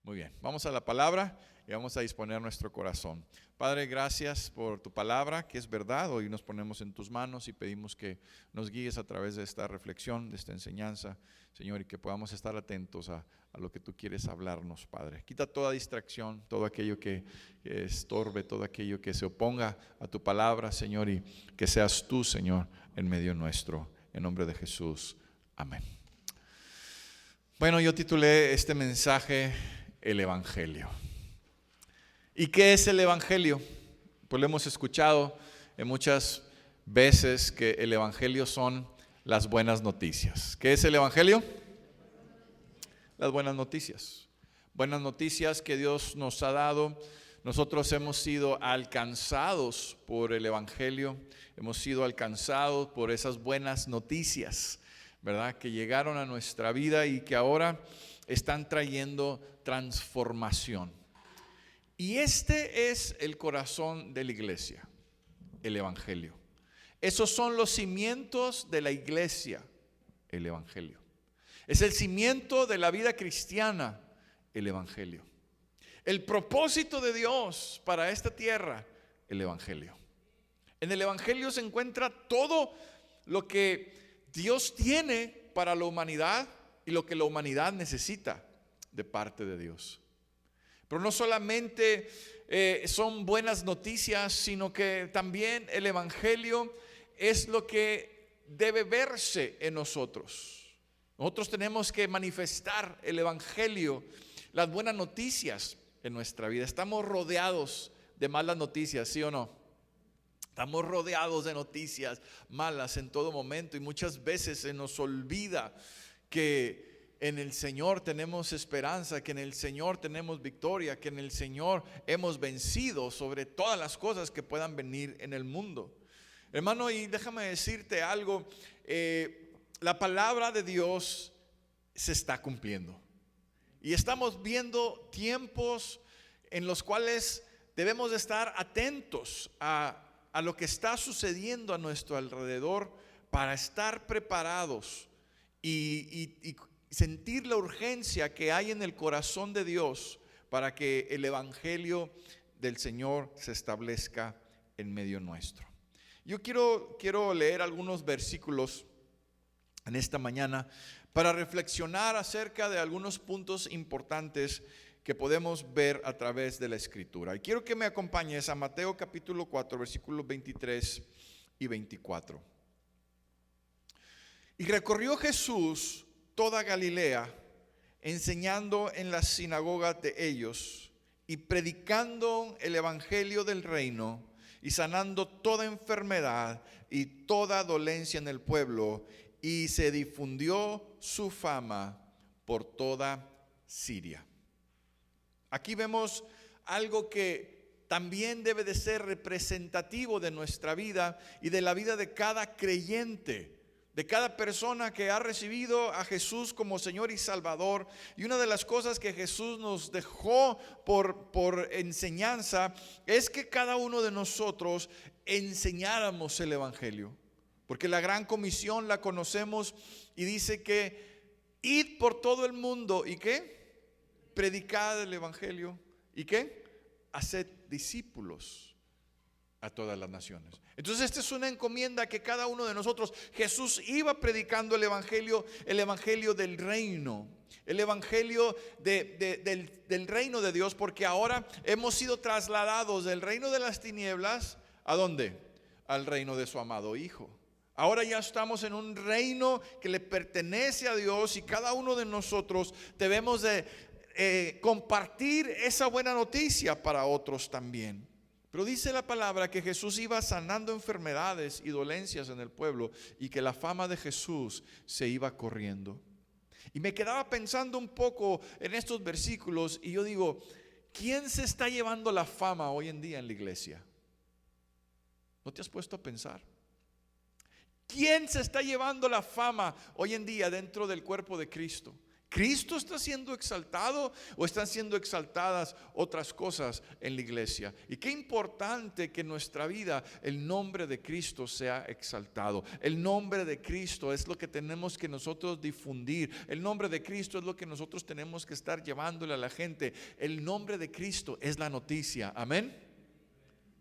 Muy bien, vamos a la palabra y vamos a disponer nuestro corazón. Padre, gracias por tu palabra, que es verdad. Hoy nos ponemos en tus manos y pedimos que nos guíes a través de esta reflexión, de esta enseñanza, Señor, y que podamos estar atentos a lo que tú quieres hablarnos, Padre. Quita toda distracción, todo aquello que estorbe, todo aquello que se oponga a tu palabra, Señor, y que seas tú, Señor, en medio nuestro. En nombre de Jesús, amén. Bueno, yo titulé este mensaje El Evangelio. ¿Y qué es el Evangelio? Pues lo hemos escuchado muchas veces que el Evangelio son las buenas noticias. ¿Qué es el Evangelio? Las buenas noticias. Buenas noticias que Dios nos ha dado. Nosotros hemos sido alcanzados por el Evangelio. Hemos sido alcanzados por esas buenas noticias, ¿verdad? Que llegaron a nuestra vida y que ahora están trayendo transformación. Y este es el corazón de la iglesia, el Evangelio. Esos son los cimientos de la iglesia, el Evangelio. Es el cimiento de la vida cristiana, el Evangelio. El propósito de Dios para esta tierra, el Evangelio. En el Evangelio se encuentra todo lo que Dios tiene para la humanidad y lo que la humanidad necesita de parte de Dios. Pero no solamente son buenas noticias, sino que también el Evangelio es lo que debe verse en nosotros. Nosotros tenemos que manifestar el Evangelio, las buenas noticias en nuestra vida. Estamos rodeados de malas noticias, ¿sí o no? Estamos rodeados de noticias malas en todo momento y muchas veces se nos olvida que en el Señor tenemos esperanza, que en el Señor tenemos victoria, que en el Señor hemos vencido sobre todas las cosas que puedan venir en el mundo. Hermano, y déjame decirte algo, la palabra de Dios se está cumpliendo. Y estamos viendo tiempos en los cuales debemos de estar atentos a lo que está sucediendo a nuestro alrededor para estar preparados y sentir la urgencia que hay en el corazón de Dios para que el Evangelio del Señor se establezca en medio nuestro. Yo quiero leer algunos versículos en esta mañana para reflexionar acerca de algunos puntos importantes que podemos ver a través de la Escritura. Y quiero que me acompañes a Mateo capítulo 4, versículos 23 y 24. Y recorrió Jesús toda Galilea, enseñando en las sinagogas de ellos y predicando el evangelio del reino y sanando toda enfermedad y toda dolencia en el pueblo, y se difundió su fama por toda Siria. Aquí vemos algo que también debe de ser representativo de nuestra vida y de la vida de cada creyente, de cada persona que ha recibido a Jesús como Señor y Salvador. Y una de las cosas que Jesús nos dejó por enseñanza es que cada uno de nosotros enseñáramos el Evangelio. Porque la gran comisión la conocemos y dice que id por todo el mundo y ¿qué? Predicad el Evangelio y ¿qué? Haced discípulos a todas las naciones. Entonces esta es una encomienda que cada uno de nosotros, Jesús iba predicando el Evangelio del reino, el Evangelio del reino de Dios, porque ahora hemos sido trasladados del reino de las tinieblas, ¿a dónde? Al reino de su amado Hijo. Ahora ya estamos en un reino que le pertenece a Dios y cada uno de nosotros debemos de compartir esa buena noticia para otros también. Pero dice la palabra que Jesús iba sanando enfermedades y dolencias en el pueblo y que la fama de Jesús se iba corriendo. Y me quedaba pensando un poco en estos versículos y yo digo, ¿quién se está llevando la fama hoy en día en la iglesia? ¿No te has puesto a pensar? ¿Quién se está llevando la fama hoy en día dentro del cuerpo de Cristo? ¿Cristo está siendo exaltado o están siendo exaltadas otras cosas en la iglesia? Y qué importante que en nuestra vida el nombre de Cristo sea exaltado. El nombre de Cristo es lo que tenemos que nosotros difundir. El nombre de Cristo es lo que nosotros tenemos que estar llevándole a la gente. El nombre de Cristo es la noticia. Amén.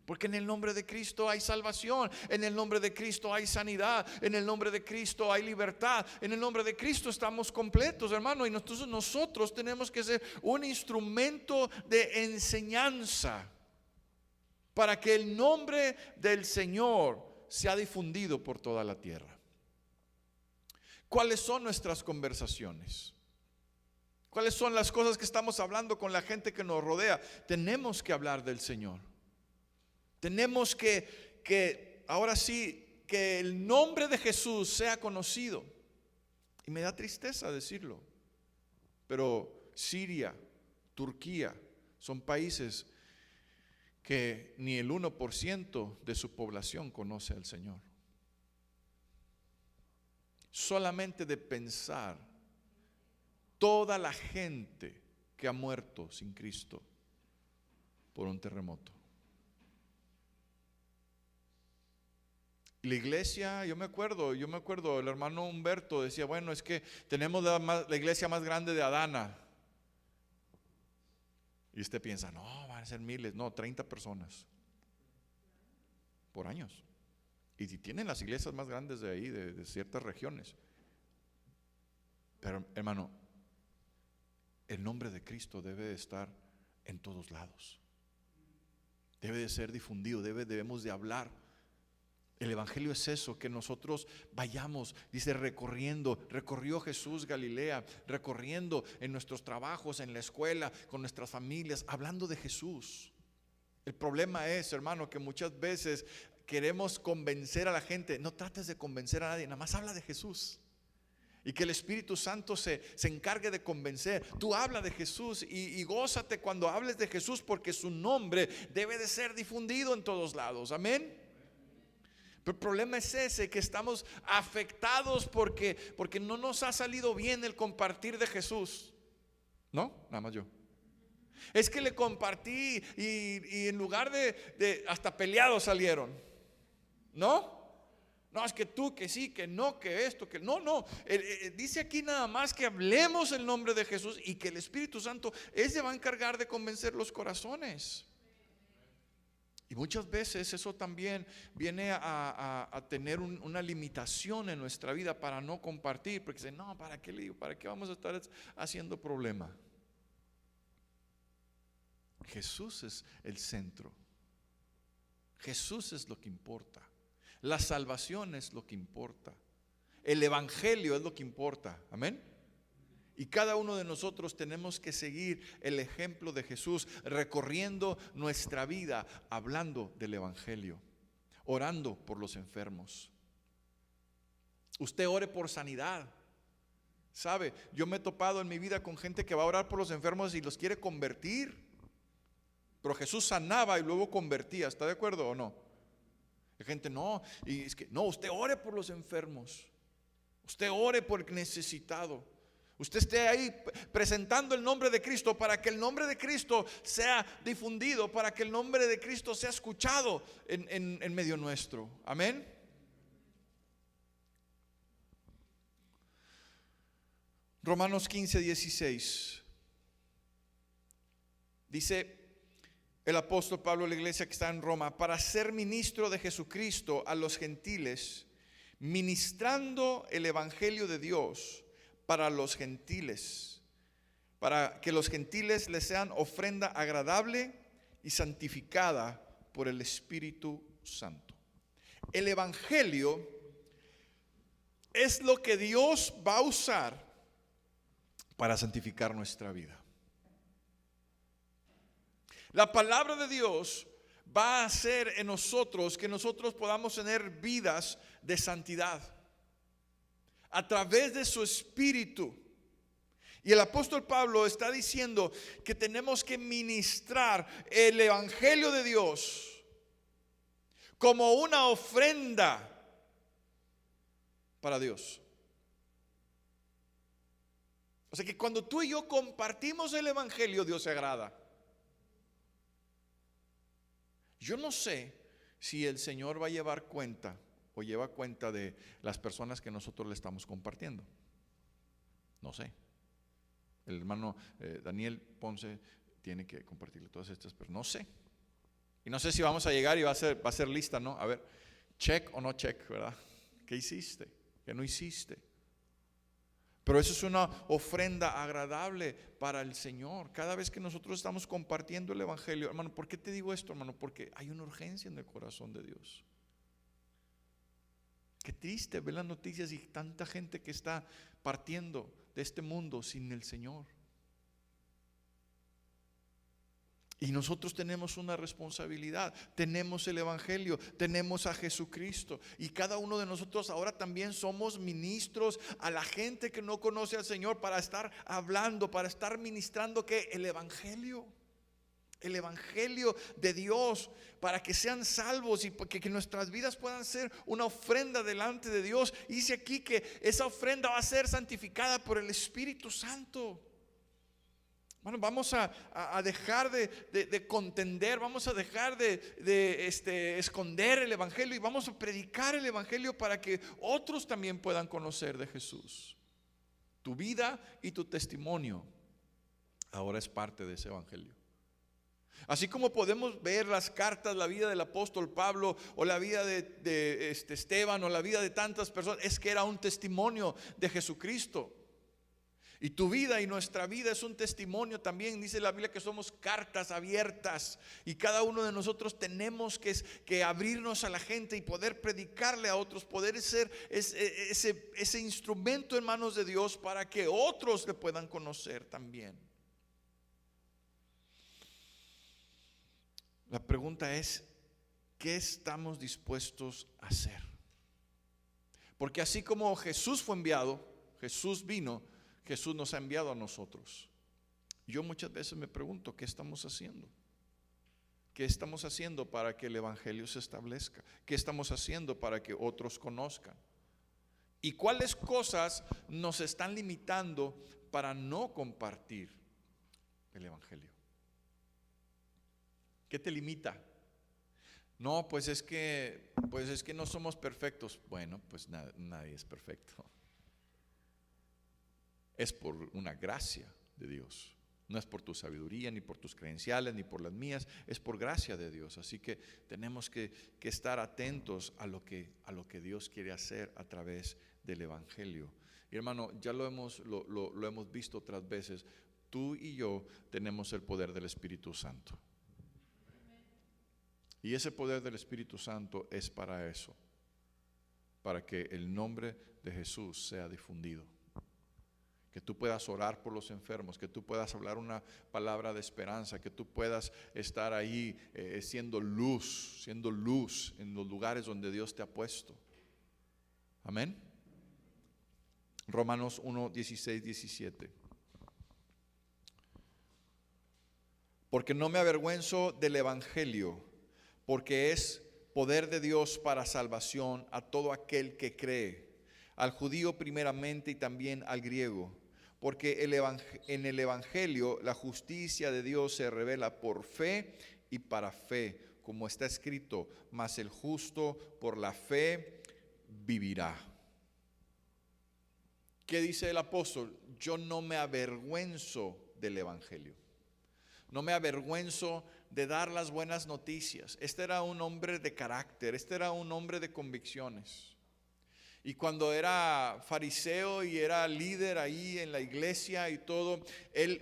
Porque en el nombre de Cristo hay salvación, en el nombre de Cristo hay sanidad, en el nombre de Cristo hay libertad, en el nombre de Cristo estamos completos, hermano. Y entonces nosotros tenemos que ser un instrumento de enseñanza para que el nombre del Señor sea difundido por toda la tierra. ¿Cuáles son nuestras conversaciones? ¿Cuáles son las cosas que estamos hablando con la gente que nos rodea? Tenemos que hablar del Señor. Tenemos que ahora sí, que el nombre de Jesús sea conocido. Y me da tristeza decirlo, pero Siria, Turquía, son países que ni el 1% de su población conoce al Señor. Solamente de pensar toda la gente que ha muerto sin Cristo por un terremoto. La iglesia, yo me acuerdo, el hermano Humberto decía, bueno, es que tenemos la iglesia más grande de Adana. Y usted piensa, no, van a ser miles, no, 30 personas por años. Y si tienen las iglesias más grandes de ahí, de ciertas regiones. Pero hermano, el nombre de Cristo debe de estar en todos lados. Debe de ser difundido, debemos de hablar. El evangelio es eso, que nosotros vayamos, dice, recorrió Jesús Galilea, recorriendo en nuestros trabajos, en la escuela, con nuestras familias, hablando de Jesús. El problema es, hermano, que muchas veces queremos convencer a la gente. No trates de convencer a nadie, nada más habla de Jesús. Y que el Espíritu Santo se encargue de convencer. Tú habla de Jesús y gózate cuando hables de Jesús, porque su nombre debe de ser difundido en todos lados. Amén. Pero el problema es ese, que estamos afectados porque no nos ha salido bien el compartir de Jesús. No, nada más yo. Es que le compartí y en lugar de hasta peleados salieron. ¿No? No, es que tú, que sí, que no, que esto, que no. Dice aquí nada más que hablemos el nombre de Jesús y que el Espíritu Santo se va a encargar de convencer los corazones. Y muchas veces eso también viene a tener una limitación en nuestra vida para no compartir, porque dicen, no, ¿para qué le digo? ¿Para qué vamos a estar haciendo problema? Jesús es el centro. Jesús es lo que importa. La salvación es lo que importa. El evangelio es lo que importa. Amén. Y cada uno de nosotros tenemos que seguir el ejemplo de Jesús, recorriendo nuestra vida, hablando del evangelio, orando por los enfermos. Usted ore por sanidad. Sabe, yo me he topado en mi vida con gente que va a orar por los enfermos y los quiere convertir. Pero Jesús sanaba y luego convertía. ¿Está de acuerdo o no? Hay gente, no, y es que no, usted ore por los enfermos. Usted ore por el necesitado. Usted esté ahí presentando el nombre de Cristo para que el nombre de Cristo sea difundido, para que el nombre de Cristo sea escuchado en medio nuestro. Amén. Romanos 15:16 dice el apóstol Pablo a la iglesia que está en Roma: para ser ministro de Jesucristo a los gentiles, ministrando el evangelio de Dios para los gentiles, para que los gentiles les sean ofrenda agradable y santificada por el Espíritu Santo. El evangelio es lo que Dios va a usar para santificar nuestra vida. La palabra de Dios va a hacer en nosotros que nosotros podamos tener vidas de santidad a través de su Espíritu. Y el apóstol Pablo está diciendo que tenemos que ministrar el evangelio de Dios como una ofrenda para Dios. O sea que cuando tú y yo compartimos el evangelio, Dios se agrada. Yo no sé si el Señor va a llevar cuenta o lleva cuenta de las personas que nosotros le estamos compartiendo. No sé. El hermano Daniel Ponce tiene que compartirle todas estas, pero no sé. Y no sé si vamos a llegar y va a ser lista, ¿no? A ver, check o no check, ¿verdad? ¿Qué hiciste? ¿Qué no hiciste? Pero eso es una ofrenda agradable para el Señor. Cada vez que nosotros estamos compartiendo el evangelio, hermano, ¿por qué te digo esto, hermano? Porque hay una urgencia en el corazón de Dios. Qué triste ver las noticias y tanta gente que está partiendo de este mundo sin el Señor. Y nosotros tenemos una responsabilidad, tenemos el evangelio, tenemos a Jesucristo. Y cada uno de nosotros ahora también somos ministros a la gente que no conoce al Señor, para estar hablando, para estar ministrando que el evangelio de Dios, para que sean salvos y que nuestras vidas puedan ser una ofrenda delante de Dios. Y dice aquí que esa ofrenda va a ser santificada por el Espíritu Santo. Bueno, vamos a dejar de contender, vamos a dejar de esconder el evangelio y vamos a predicar el evangelio para que otros también puedan conocer de Jesús. Tu vida y tu testimonio ahora es parte de ese evangelio. Así como podemos ver las cartas, la vida del apóstol Pablo o la vida de Esteban o la vida de tantas personas, es que era un testimonio de Jesucristo. Y tu vida y nuestra vida es un testimonio también. Dice la Biblia que somos cartas abiertas, y cada uno de nosotros tenemos que abrirnos a la gente y poder predicarle a otros, poder ser ese instrumento en manos de Dios para que otros le puedan conocer también. La pregunta es, ¿qué estamos dispuestos a hacer? Porque así como Jesús fue enviado, Jesús vino, Jesús nos ha enviado a nosotros. Yo muchas veces me pregunto, ¿qué estamos haciendo? ¿Qué estamos haciendo para que el evangelio se establezca? ¿Qué estamos haciendo para que otros conozcan? ¿Y cuáles cosas nos están limitando para no compartir el evangelio? ¿Qué te limita? No, pues es que no somos perfectos. Bueno, pues nadie es perfecto. Es por una gracia de Dios. No es por tu sabiduría, ni por tus credenciales, ni por las mías. Es por gracia de Dios. Así que tenemos que estar atentos a lo que Dios quiere hacer a través del evangelio. Y hermano, ya lo hemos visto otras veces. Tú y yo tenemos el poder del Espíritu Santo. Y ese poder del Espíritu Santo es para eso, para que el nombre de Jesús sea difundido. Que tú puedas orar por los enfermos, que tú puedas hablar una palabra de esperanza, que tú puedas estar ahí siendo luz en los lugares donde Dios te ha puesto. Amén. Romanos 1, 16, 17. Porque no me avergüenzo del evangelio, porque es poder de Dios para salvación a todo aquel que cree, al judío primeramente y también al griego. Porque en el evangelio la justicia de Dios se revela por fe y para fe, como está escrito: mas el justo por la fe vivirá. ¿Qué dice el apóstol? Yo no me avergüenzo del evangelio. No me avergüenzo de dar las buenas noticias. Este era un hombre de carácter, este era un hombre de convicciones. Y cuando era fariseo y era líder ahí en la iglesia y todo, él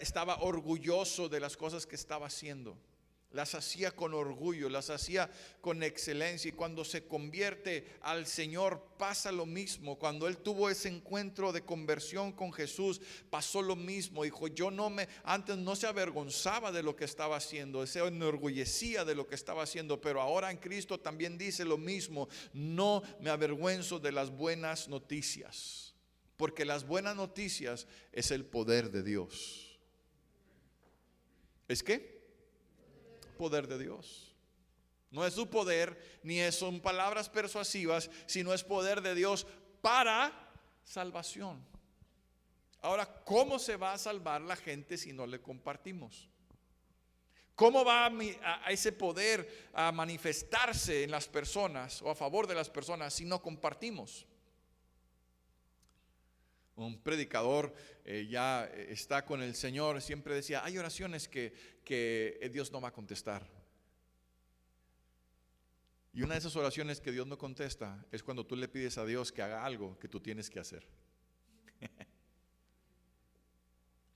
estaba orgulloso de las cosas que estaba haciendo. Las hacía con orgullo, las hacía con excelencia. Y cuando se convierte al Señor pasa lo mismo. Cuando él tuvo ese encuentro de conversión con Jesús, pasó lo mismo. Dijo, antes no se avergonzaba de lo que estaba haciendo, se enorgullecía de lo que estaba haciendo, pero ahora en Cristo también dice lo mismo: no me avergüenzo de las buenas noticias, porque las buenas noticias es el poder de Dios. ¿Es qué? Poder de Dios. No es su poder, ni son palabras persuasivas, sino es poder de Dios para salvación. Ahora, ¿cómo se va a salvar la gente si no le compartimos? ¿Cómo va a ese poder a manifestarse en las personas o a favor de las personas si no compartimos? Un predicador ya está con el Señor, siempre decía, hay oraciones que Dios no va a contestar. Y una de esas oraciones que Dios no contesta es cuando tú le pides a Dios que haga algo que tú tienes que hacer.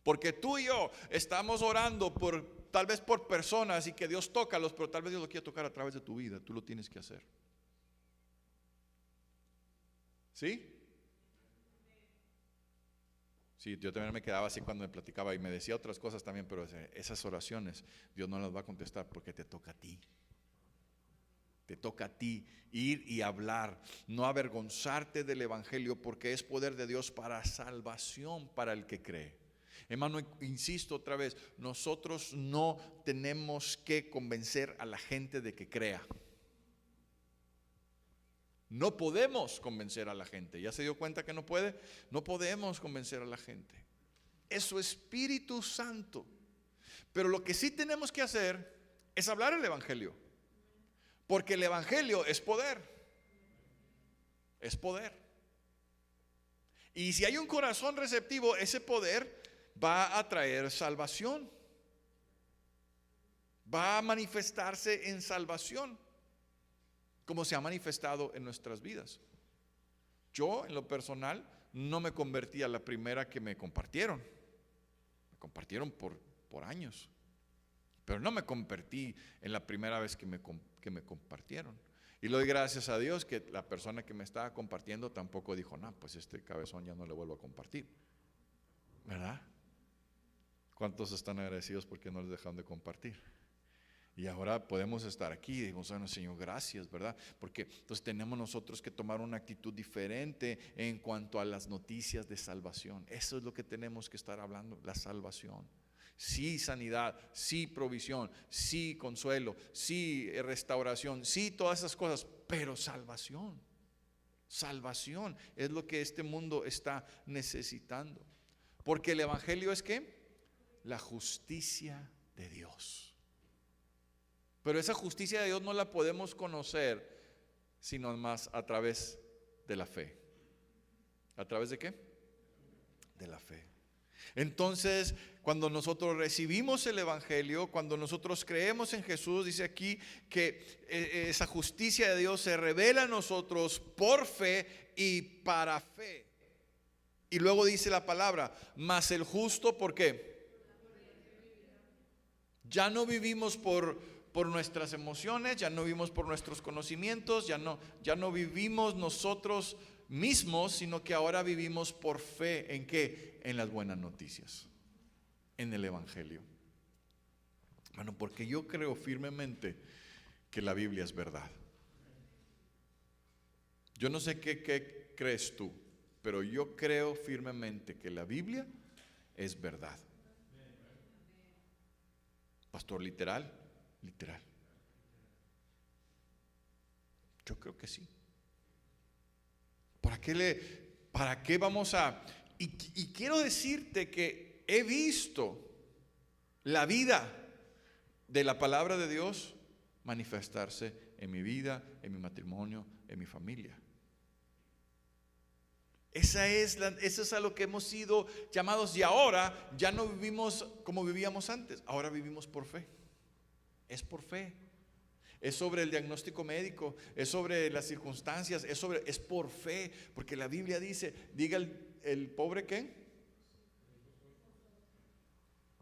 Porque tú y yo estamos orando tal vez por personas y que Dios tócalos, pero tal vez Dios lo quiere tocar a través de tu vida. Tú lo tienes que hacer. ¿Sí? Sí, yo también me quedaba así cuando me platicaba y me decía otras cosas también, pero esas oraciones Dios no las va a contestar porque te toca a ti. Te toca a ti ir y hablar, no avergonzarte del evangelio, porque es poder de Dios para salvación para el que cree. Hermano, insisto otra vez, nosotros no tenemos que convencer a la gente de que crea. No podemos convencer a la gente. ¿Ya se dio cuenta que no puede? No podemos convencer a la gente. Es su Espíritu Santo. Pero lo que sí tenemos que hacer es hablar el evangelio. Porque el evangelio es poder. Es poder. Y si hay un corazón receptivo, ese poder va a traer salvación. Va a manifestarse en salvación, como se ha manifestado en nuestras vidas. Yo, en lo personal, no me convertí a la primera que me compartieron. Me compartieron por años. Pero no me convertí en la primera vez que me compartieron. Y le doy gracias a Dios que la persona que me estaba compartiendo tampoco dijo, no, pues este cabezón ya no le vuelvo a compartir. ¿Verdad? ¿Cuántos están agradecidos porque no les dejaron de compartir? Y ahora podemos estar aquí y digo, bueno, Señor, gracias, ¿verdad? Porque entonces tenemos nosotros que tomar una actitud diferente en cuanto a las noticias de salvación. Eso es lo que tenemos que estar hablando, la salvación. Sí sanidad, sí provisión, sí consuelo, sí restauración, sí todas esas cosas, pero salvación. Salvación es lo que este mundo está necesitando. Porque el evangelio es ¿qué? La justicia de Dios. Pero esa justicia de Dios no la podemos conocer sino más a través de la fe. ¿A través de qué? De la fe. Entonces, cuando nosotros recibimos el evangelio, cuando nosotros creemos en Jesús, dice aquí que esa justicia de Dios se revela a nosotros por fe y para fe. Y luego dice la palabra, mas el justo, ¿por qué? Ya no vivimos por nuestras emociones, ya no vivimos por nuestros conocimientos, ya no vivimos nosotros mismos, sino que ahora vivimos por fe. ¿En qué? En las buenas noticias, en el evangelio. Bueno, porque yo creo firmemente que la Biblia es verdad. Yo no sé qué crees tú, pero yo creo firmemente que la Biblia es verdad. Pastor, literal. Yo creo que sí. ¿Para qué vamos a? Y quiero decirte que he visto la vida de la palabra de Dios manifestarse en mi vida, en mi matrimonio, en mi familia. Eso es a lo que hemos sido llamados, y ahora ya no vivimos como vivíamos antes, ahora vivimos por fe. Es por fe. Es sobre el diagnóstico médico, es sobre las circunstancias, es por fe, porque la Biblia dice, diga el pobre ¿qué?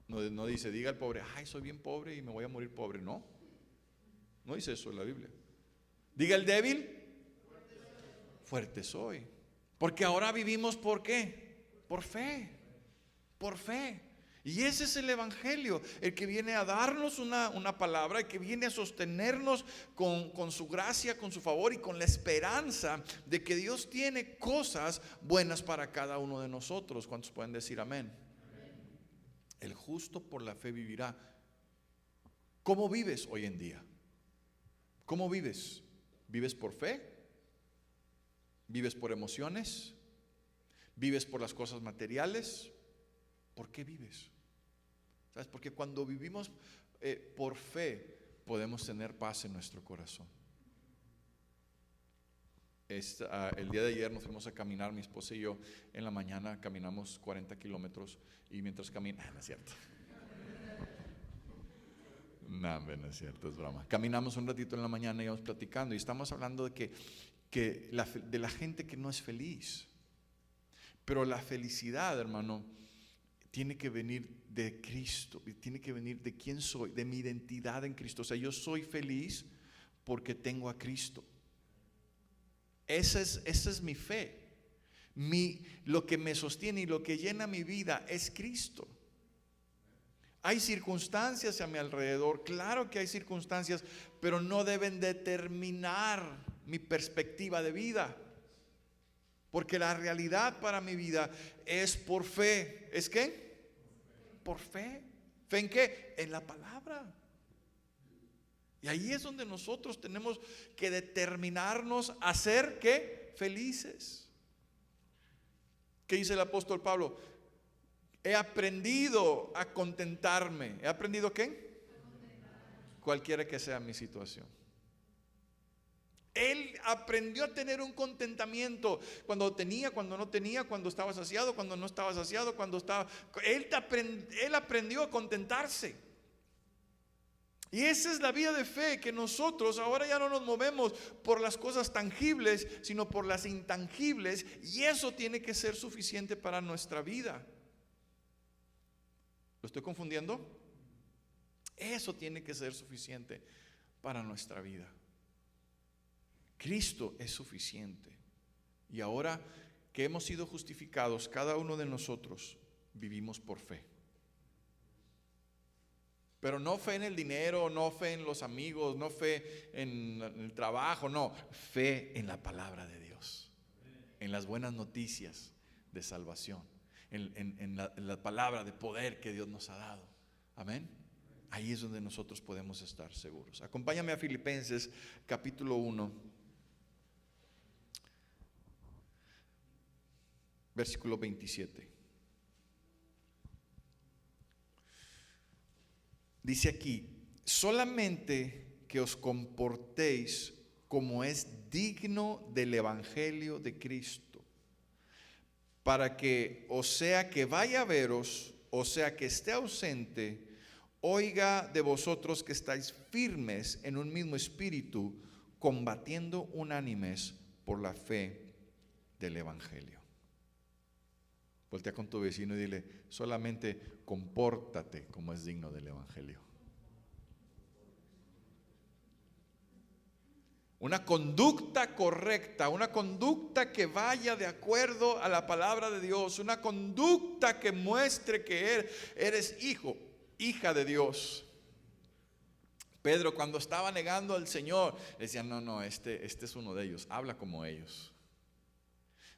No dice, diga el pobre, ay, soy bien pobre y me voy a morir pobre. No dice eso en la Biblia. Diga el débil, fuerte soy. Porque ahora vivimos ¿por qué? Por fe. Y ese es el evangelio, el que viene a darnos una palabra, el que viene a sostenernos con su gracia, con su favor y con la esperanza de que Dios tiene cosas buenas para cada uno de nosotros. ¿Cuántos pueden decir amén? El justo por la fe vivirá. ¿Cómo vives hoy en día? ¿Cómo vives? ¿Vives por fe? ¿Vives por emociones? ¿Vives por las cosas materiales? ¿Por qué vives? ¿Sabes? Porque cuando vivimos por fe, podemos tener paz en nuestro corazón. El día de ayer nos fuimos a caminar, mi esposa y yo, en la mañana caminamos 40 kilómetros y mientras caminamos, no es cierto. No, no es cierto, es broma. Caminamos un ratito en la mañana y íbamos platicando y estamos hablando de de la gente que no es feliz. Pero la felicidad, hermano, tiene que venir de Cristo, tiene que venir de quién soy, de mi identidad en Cristo. O sea, yo soy feliz porque tengo a Cristo. Esa es mi fe. Lo que me sostiene y lo que llena mi vida es Cristo. Hay circunstancias a mi alrededor, claro que hay circunstancias, pero no deben determinar mi perspectiva de vida. Porque la realidad para mi vida es por fe. ¿Es qué? Por fe. ¿Fe en qué? En la palabra. Y ahí es donde nosotros tenemos que determinarnos a ser ¿qué? Felices. ¿Qué dice el apóstol Pablo? He aprendido a contentarme. ¿He aprendido qué? Cualquiera que sea mi situación. Él aprendió a tener un contentamiento cuando tenía, cuando no tenía, cuando estaba saciado, cuando no estaba saciado, cuando estaba. Él aprendió a contentarse. Y esa es la vida de fe, que nosotros ahora ya no nos movemos por las cosas tangibles, sino por las intangibles, y eso tiene que ser suficiente para nuestra vida. ¿Lo estoy confundiendo? Eso tiene que ser suficiente para nuestra vida. Cristo es suficiente. Y ahora que hemos sido justificados, cada uno de nosotros vivimos por fe. Pero no fe en el dinero, no fe en los amigos, no fe en el trabajo, no, fe en la palabra de Dios, en las buenas noticias de salvación, en la palabra de poder que Dios nos ha dado. Amén. Ahí es donde nosotros podemos estar seguros. Acompáñame a Filipenses capítulo 1, versículo 27. Dice aquí: solamente que os comportéis como es digno del evangelio de Cristo, para que, o sea que vaya a veros, o sea que esté ausente, oiga de vosotros que estáis firmes en un mismo espíritu, combatiendo unánimes por la fe del evangelio. Voltea con tu vecino y dile: solamente compórtate como es digno del evangelio. Una conducta correcta, una conducta que vaya de acuerdo a la palabra de Dios, una conducta que muestre que eres hijo, hija de Dios. Pedro, cuando estaba negando al Señor, decía: no, este es uno de ellos, habla como ellos.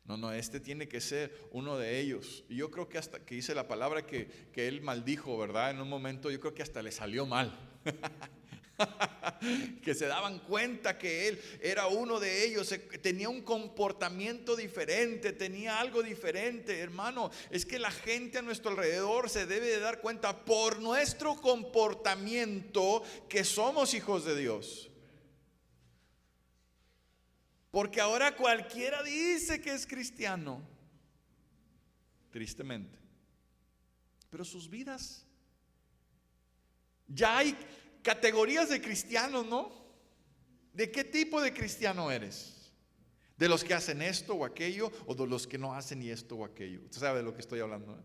No, este tiene que ser uno de ellos. Y yo creo que hasta que dice la palabra que él maldijo, ¿verdad? En un momento yo creo que hasta le salió mal. Que se daban cuenta que él era uno de ellos, tenía un comportamiento diferente, tenía algo diferente. Hermano, es que la gente a nuestro alrededor se debe de dar cuenta por nuestro comportamiento que somos hijos de Dios. Porque ahora cualquiera dice que es cristiano, tristemente, pero sus vidas, ya hay categorías de cristianos, ¿no? ¿De qué tipo de cristiano eres? ¿De los que hacen esto o aquello, o de los que no hacen ni esto o aquello? Usted sabe de lo que estoy hablando, ¿eh?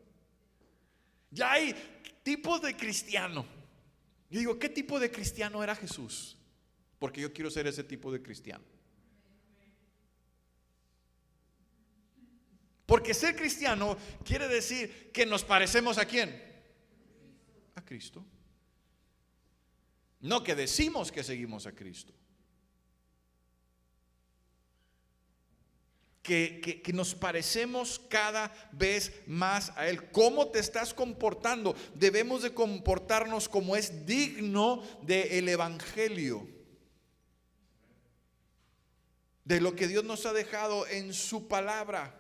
Ya hay tipos de cristiano. Yo digo, ¿qué tipo de cristiano era Jesús? Porque yo quiero ser ese tipo de cristiano. Porque ser cristiano quiere decir que nos parecemos ¿a quién? A Cristo. No que decimos que seguimos a Cristo. Que nos parecemos cada vez más a Él. ¿Cómo te estás comportando? Debemos de comportarnos como es digno del evangelio, de lo que Dios nos ha dejado en su palabra.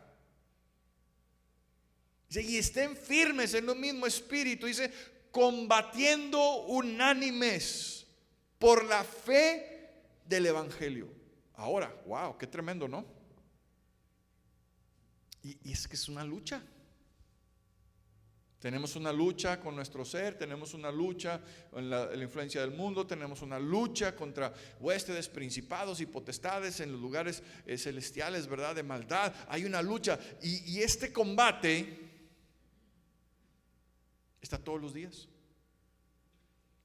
Dice, y estén firmes en un mismo espíritu. Dice, combatiendo unánimes por la fe del evangelio. Ahora, wow, qué tremendo, ¿no? Y es que es una lucha. Tenemos una lucha con nuestro ser, tenemos una lucha en la influencia del mundo, tenemos una lucha contra huestes, principados y potestades en los lugares celestiales, ¿verdad? De maldad. Hay una lucha y este combate está todos los días.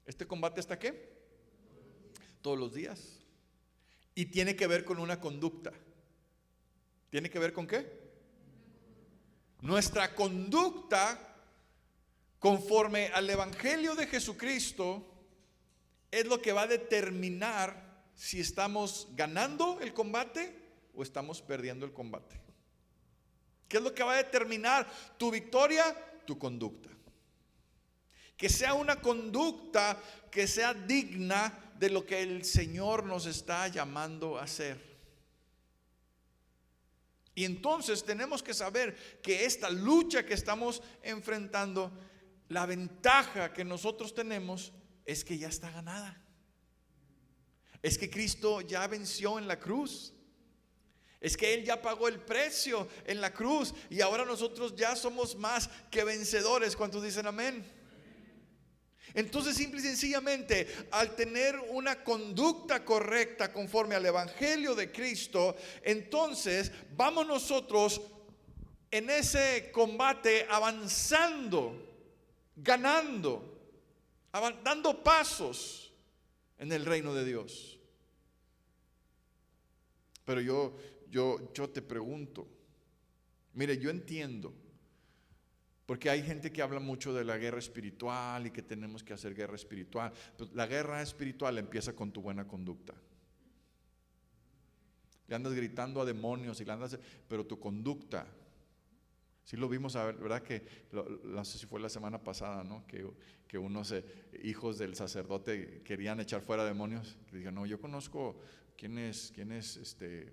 ¿Este combate está qué? Todos los días. Y tiene que ver con una conducta. ¿Tiene que ver con qué? Nuestra conducta conforme al evangelio de Jesucristo es lo que va a determinar si estamos ganando el combate o estamos perdiendo el combate. ¿Qué es lo que va a determinar tu victoria? Tu conducta. Que sea una conducta que sea digna de lo que el Señor nos está llamando a hacer. Y entonces tenemos que saber que esta lucha que estamos enfrentando, la ventaja que nosotros tenemos es que ya está ganada. Es que Cristo ya venció en la cruz. Es que Él ya pagó el precio en la cruz y ahora nosotros ya somos más que vencedores. ¿Cuántos dicen amén? Entonces, simple y sencillamente, al tener una conducta correcta conforme al evangelio de Cristo, entonces vamos nosotros en ese combate avanzando, ganando, dando pasos en el reino de Dios. Pero yo te pregunto, mire, yo entiendo. Porque hay gente que habla mucho de la guerra espiritual y que tenemos que hacer guerra espiritual. Pues la guerra espiritual empieza con tu buena conducta. Le andas gritando a demonios y le andas, pero tu conducta. Sí lo vimos, ¿verdad? Que no sé si fue la semana pasada, ¿no? Que unos hijos del sacerdote querían echar fuera demonios. Le dijeron, no, yo conozco quién es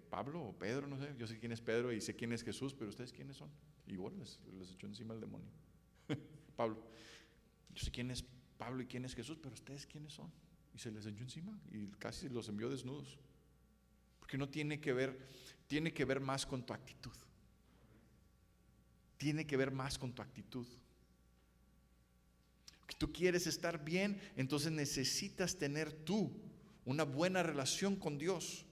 Pablo o Pedro, no sé. Yo sé quién es Pedro y sé quién es Jesús, pero ustedes quiénes son. Y bueno, les echó encima el demonio. Pablo, yo sé quién es Pablo y quién es Jesús, pero ustedes quiénes son. Y se les echó encima y casi los envió desnudos. Porque no tiene que ver más con tu actitud. Tiene que ver más con tu actitud. Que tú quieres estar bien, entonces necesitas tener tú una buena relación con Dios.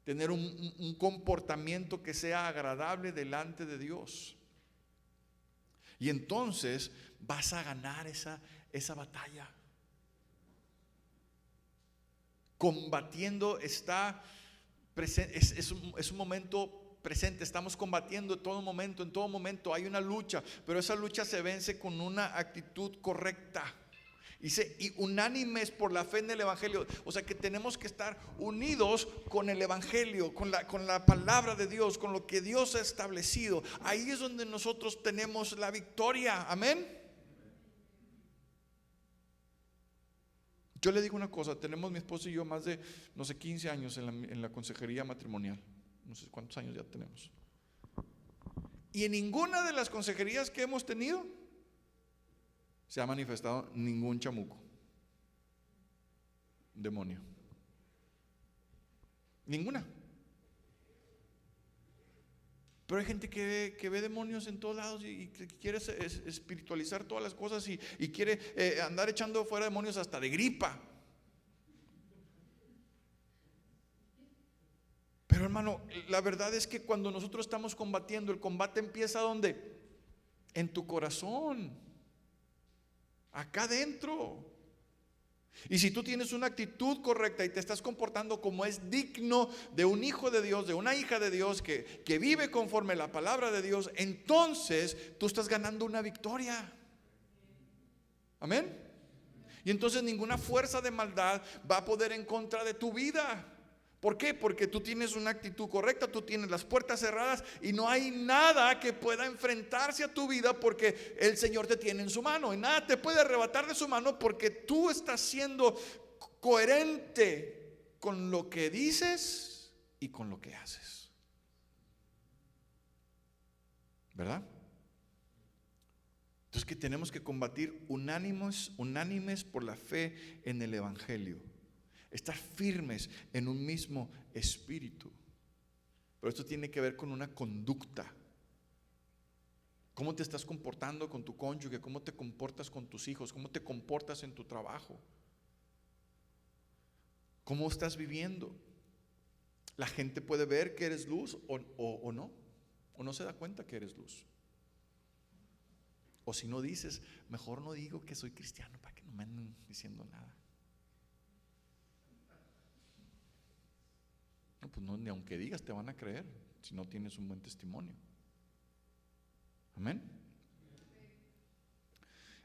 Tener un comportamiento que sea agradable delante de Dios. Y entonces vas a ganar esa batalla. Combatiendo está presente, es un momento presente. Estamos combatiendo en todo momento hay una lucha, pero esa lucha se vence con una actitud correcta. Dice, y unánimes por la fe en el evangelio. O sea que tenemos que estar unidos con el evangelio, con la palabra de Dios, con lo que Dios ha establecido. Ahí es donde nosotros tenemos la victoria. Amén. Yo le digo una cosa, tenemos mi esposo y yo más de, no sé, 15 años en la consejería matrimonial. No sé cuántos años ya tenemos. Y en ninguna de las consejerías que hemos tenido se ha manifestado ningún chamuco, demonio. Ninguna. Pero hay gente que ve demonios en todos lados y quiere espiritualizar todas las cosas y quiere andar echando fuera demonios hasta de gripa. Pero hermano, la verdad es que cuando nosotros estamos combatiendo, el combate empieza ¿dónde? En tu corazón. Acá adentro. Y si tú tienes una actitud correcta y te estás comportando como es digno de un hijo de Dios, de una hija de Dios que vive conforme a la palabra de Dios, entonces tú estás ganando una victoria. Amén. Y entonces ninguna fuerza de maldad va a poder en contra de tu vida. ¿Por qué? Porque tú tienes una actitud correcta, tú tienes las puertas cerradas y no hay nada que pueda enfrentarse a tu vida porque el Señor te tiene en su mano y nada te puede arrebatar de su mano porque tú estás siendo coherente con lo que dices y con lo que haces. ¿Verdad? Por eso es que tenemos que combatir unánimes por la fe en el Evangelio. Estar firmes en un mismo espíritu. Pero esto tiene que ver con una conducta. ¿Cómo te estás comportando con tu cónyuge? ¿Cómo te comportas con tus hijos? ¿Cómo te comportas en tu trabajo? ¿Cómo estás viviendo? La gente puede ver que eres luz o no. O no se da cuenta que eres luz. O si no dices, mejor no digo que soy cristiano para que no me anden diciendo nada. No, pues no, ni aunque digas te van a creer si no tienes un buen testimonio. Amén.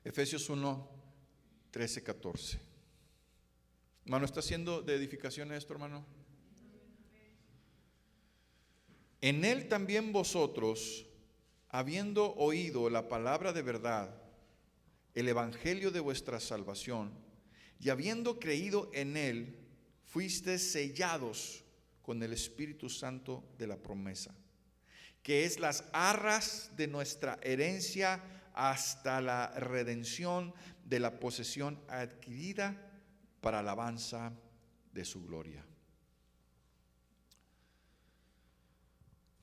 Efesios 1, 13, 14. Hermano, ¿está haciendo de edificación esto, hermano? En él también vosotros, habiendo oído la palabra de verdad, el evangelio de vuestra salvación, y habiendo creído en él, fuisteis sellados con el Espíritu Santo de la promesa, que es las arras de nuestra herencia hasta la redención de la posesión adquirida para alabanza de su gloria.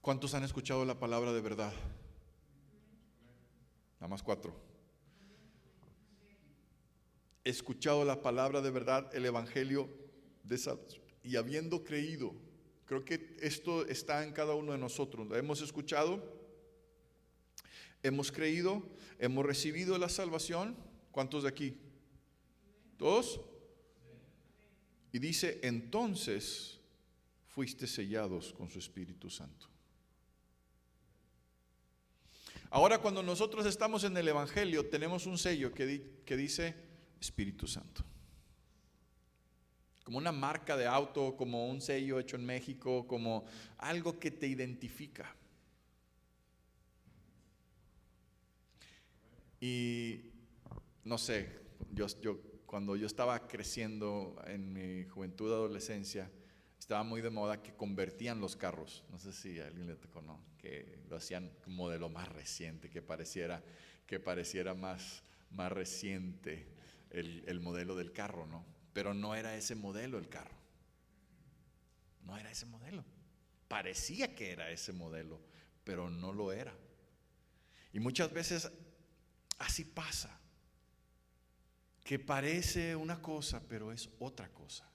¿Cuántos han escuchado la palabra de verdad? Nada más 4. He escuchado la palabra de verdad, el evangelio de salvación, y habiendo creído. Creo que esto está en cada uno de nosotros. Hemos escuchado, hemos creído, hemos recibido la salvación. ¿Cuántos de aquí? ¿Todos? Y dice, entonces fuiste sellados con su Espíritu Santo. Ahora, cuando nosotros estamos en el evangelio, tenemos un sello que dice Espíritu Santo. Como una marca de auto, como un sello hecho en México, como algo que te identifica. Y no sé, cuando yo estaba creciendo en mi juventud, adolescencia, estaba muy de moda que convertían los carros. No sé si a alguien le tocó, ¿no? Que lo hacían como de lo más reciente, que pareciera más reciente el modelo del carro, ¿no? Pero no era ese modelo el carro. No era ese modelo. Parecía que era ese modelo, pero no lo era. Y muchas veces así pasa, que parece una cosa, pero es otra cosa.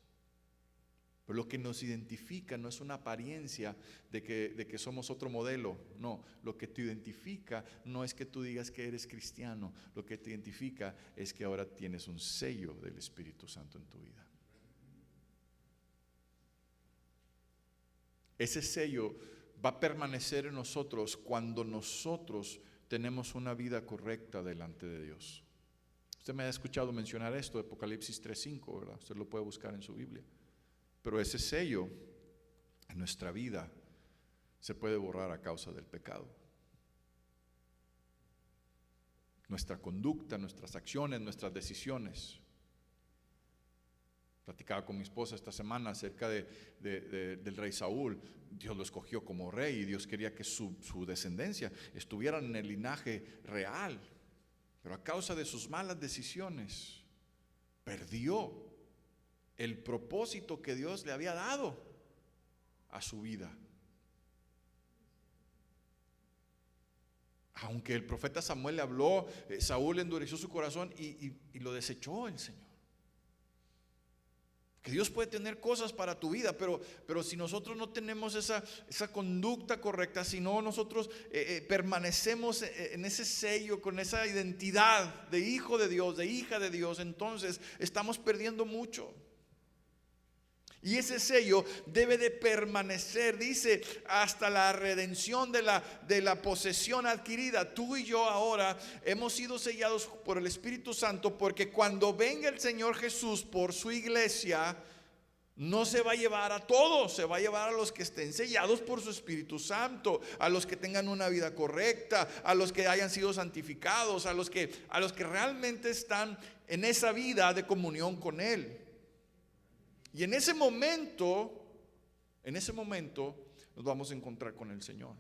Pero lo que nos identifica no es una apariencia de que somos otro modelo. No, lo que te identifica no es que tú digas que eres cristiano. Lo que te identifica es que ahora tienes un sello del Espíritu Santo en tu vida. Ese sello va a permanecer en nosotros cuando nosotros tenemos una vida correcta delante de Dios. Usted me ha escuchado mencionar esto, Apocalipsis 3:5, ¿verdad? Usted lo puede buscar en su Biblia. Pero ese sello en nuestra vida se puede borrar a causa del pecado. Nuestra conducta, nuestras acciones, nuestras decisiones. Platicaba con mi esposa esta semana acerca del rey Saúl. Dios lo escogió como rey y Dios quería que su descendencia estuviera en el linaje real. Pero a causa de sus malas decisiones, perdió el propósito que Dios le había dado a su vida. Aunque el profeta Samuel le habló, Saúl endureció su corazón y lo desechó el Señor. Que Dios puede tener cosas para tu vida, pero si nosotros no tenemos esa conducta correcta, si no nosotros permanecemos en ese sello, con esa identidad de hijo de Dios, de hija de Dios, entonces estamos perdiendo mucho. Y ese sello debe de permanecer, dice, hasta la redención de la posesión adquirida. Tú y yo ahora hemos sido sellados por el Espíritu Santo, porque cuando venga el Señor Jesús por su iglesia, no se va a llevar a todos, se va a llevar a los que estén sellados por su Espíritu Santo, a los que tengan una vida correcta, a los que hayan sido santificados, a los que realmente están en esa vida de comunión con Él. Y en ese momento nos vamos a encontrar con el Señor.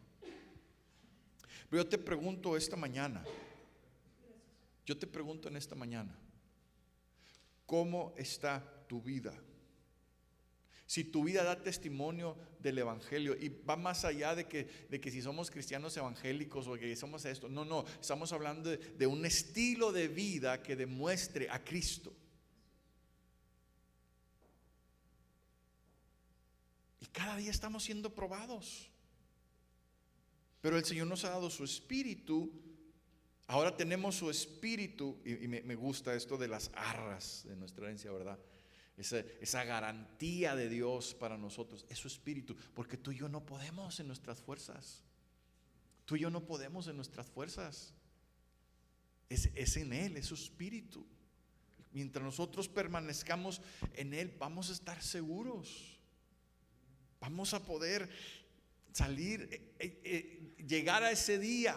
Pero yo te pregunto esta mañana, Yo te pregunto en esta mañana, ¿cómo está tu vida? Si tu vida da testimonio del Evangelio y va más allá de que si somos cristianos evangélicos o que somos esto, no, estamos hablando de un estilo de vida que demuestre a Cristo. Y cada día estamos siendo probados, pero el Señor nos ha dado su Espíritu. Ahora tenemos su Espíritu y me gusta esto de las arras de nuestra herencia, ¿verdad? Esa garantía de Dios para nosotros es su Espíritu, porque tú y yo no podemos en nuestras fuerzas. Tú y yo no podemos en nuestras fuerzas. Es en Él, es su Espíritu. Mientras nosotros permanezcamos en Él, vamos a estar seguros. Vamos a poder salir, llegar a ese día.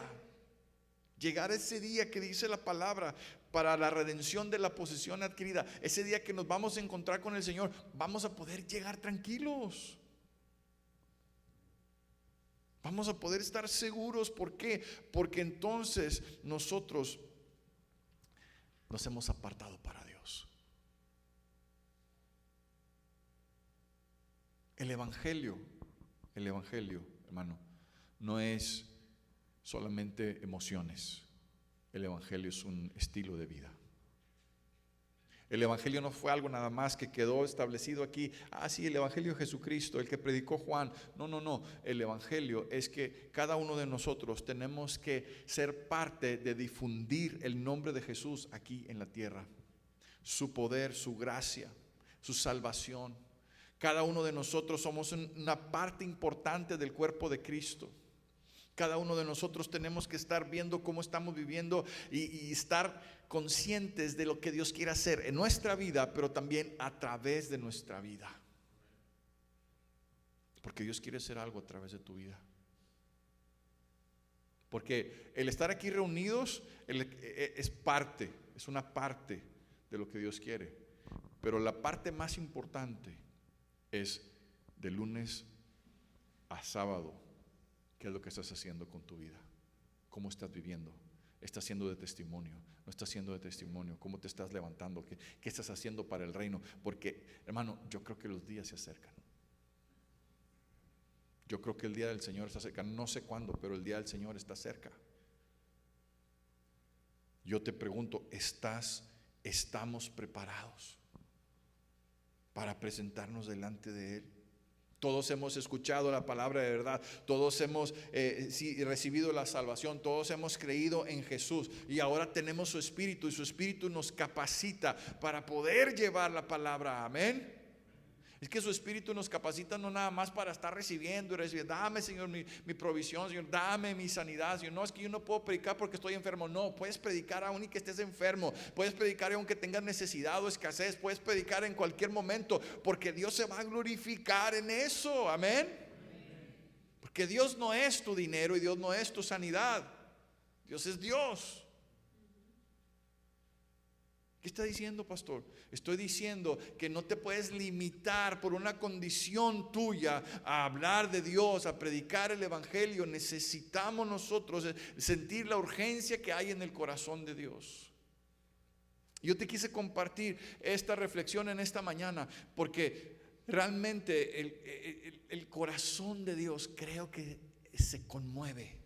Llegar a ese día que dice la palabra para la redención de la posesión adquirida. Ese día que nos vamos a encontrar con el Señor, vamos a poder llegar tranquilos. Vamos a poder estar seguros. ¿Por qué? Porque entonces nosotros nos hemos apartado para Dios. El Evangelio, hermano, no es solamente emociones. El Evangelio es un estilo de vida. El Evangelio no fue algo nada más que quedó establecido aquí. Sí, el Evangelio de Jesucristo, el que predicó Juan. No. El Evangelio es que cada uno de nosotros tenemos que ser parte de difundir el nombre de Jesús aquí en la tierra. Su poder, su gracia, su salvación. Cada uno de nosotros somos una parte importante del cuerpo de Cristo. Cada uno de nosotros tenemos que estar viendo cómo estamos viviendo y estar conscientes de lo que Dios quiere hacer en nuestra vida, pero también a través de nuestra vida. Porque Dios quiere hacer algo a través de tu vida. Porque el estar aquí reunidos es una parte de lo que Dios quiere. Pero la parte más importante es de lunes a sábado. ¿Qué es lo que estás haciendo con tu vida? ¿Cómo estás viviendo? ¿Estás siendo de testimonio? ¿No estás siendo de testimonio? ¿Cómo te estás levantando? ¿Qué estás haciendo para el reino? Porque, hermano, yo creo que los días se acercan. Yo creo que el día del Señor está cerca. No sé cuándo, pero el día del Señor está cerca. Yo te pregunto, ¿estamos preparados para presentarnos delante de Él? Todos hemos escuchado la palabra de verdad, todos hemos recibido la salvación, todos hemos creído en Jesús y ahora tenemos su Espíritu y su Espíritu nos capacita para poder llevar la palabra. Amén. Es que su Espíritu nos capacita no nada más para estar recibiendo y recibir. Dame, Señor, mi provisión, Señor, dame mi sanidad, Señor. No, es que yo no puedo predicar porque estoy enfermo. No, puedes predicar aún y que estés enfermo. Puedes predicar aunque tengas necesidad o escasez. Puedes predicar en cualquier momento porque Dios se va a glorificar en eso. Amén. Porque Dios no es tu dinero y Dios no es tu sanidad. Dios es Dios. ¿Qué está diciendo, pastor? Estoy diciendo que no te puedes limitar por una condición tuya a hablar de Dios, a predicar el Evangelio. Necesitamos nosotros sentir la urgencia que hay en el corazón de Dios. Yo te quise compartir esta reflexión en esta mañana porque realmente el corazón de Dios creo que se conmueve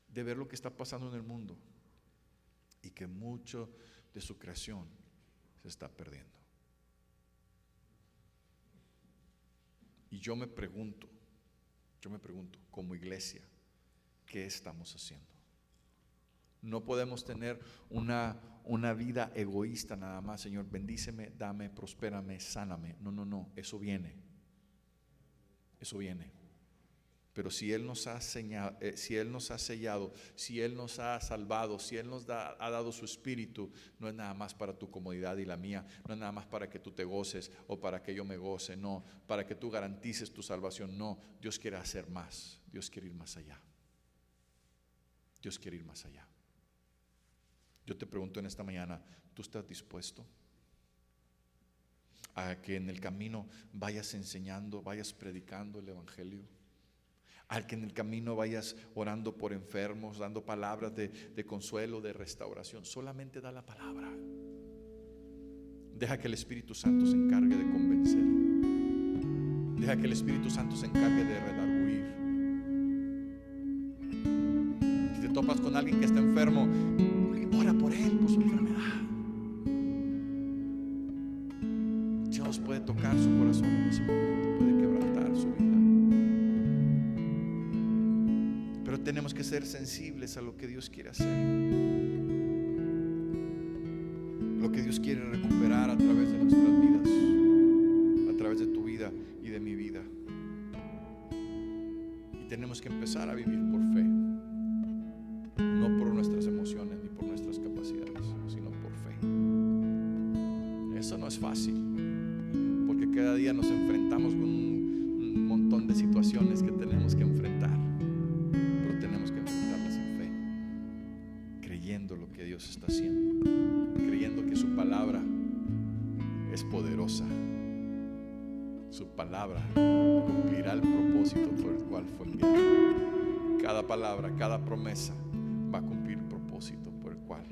de ver lo que está pasando en el mundo. Y que mucho de su creación se está perdiendo. Y yo me pregunto, como iglesia, ¿qué estamos haciendo? No podemos tener una vida egoísta nada más. Señor, bendíceme, dame, prospérame, sáname. No, eso viene. Pero si Él nos ha sellado, si Él nos ha salvado, si Él nos ha dado su Espíritu, no es nada más para tu comodidad y la mía, no es nada más para que tú te goces o para que yo me goce, no, para que tú garantices tu salvación, no. Dios quiere hacer más, Dios quiere ir más allá. Dios quiere ir más allá. Yo te pregunto en esta mañana, ¿tú estás dispuesto a que en el camino vayas enseñando, vayas predicando el Evangelio? al que en el camino vayas orando por enfermos, dando palabras de consuelo, de restauración. Solamente da la palabra. Deja que el Espíritu Santo se encargue de convencer. Deja que el Espíritu Santo se encargue de redarguir. Si te topas con alguien que está enfermo, ora por él, por su enfermedad. Dios puede tocar su corazón en ese momento, puede quebrantar su vida. Pero tenemos que ser sensibles a lo que Dios quiere hacer, lo que Dios quiere recuperar a través de nuestras vidas, a través de tu vida y de mi vida. Y tenemos que empezar a vivir por fe, no por nuestras emociones ni por nuestras capacidades, sino por fe. Eso no es fácil, porque cada día nos enfrentamos con un montón de situaciones que tenemos que enfrentar, pero tenemos que enfrentarlas en fe, creyendo lo que Dios está haciendo, creyendo que su palabra es poderosa. Su palabra cumplirá el propósito por el cual fue enviada. Cada palabra, cada promesa va a cumplir el propósito por el cual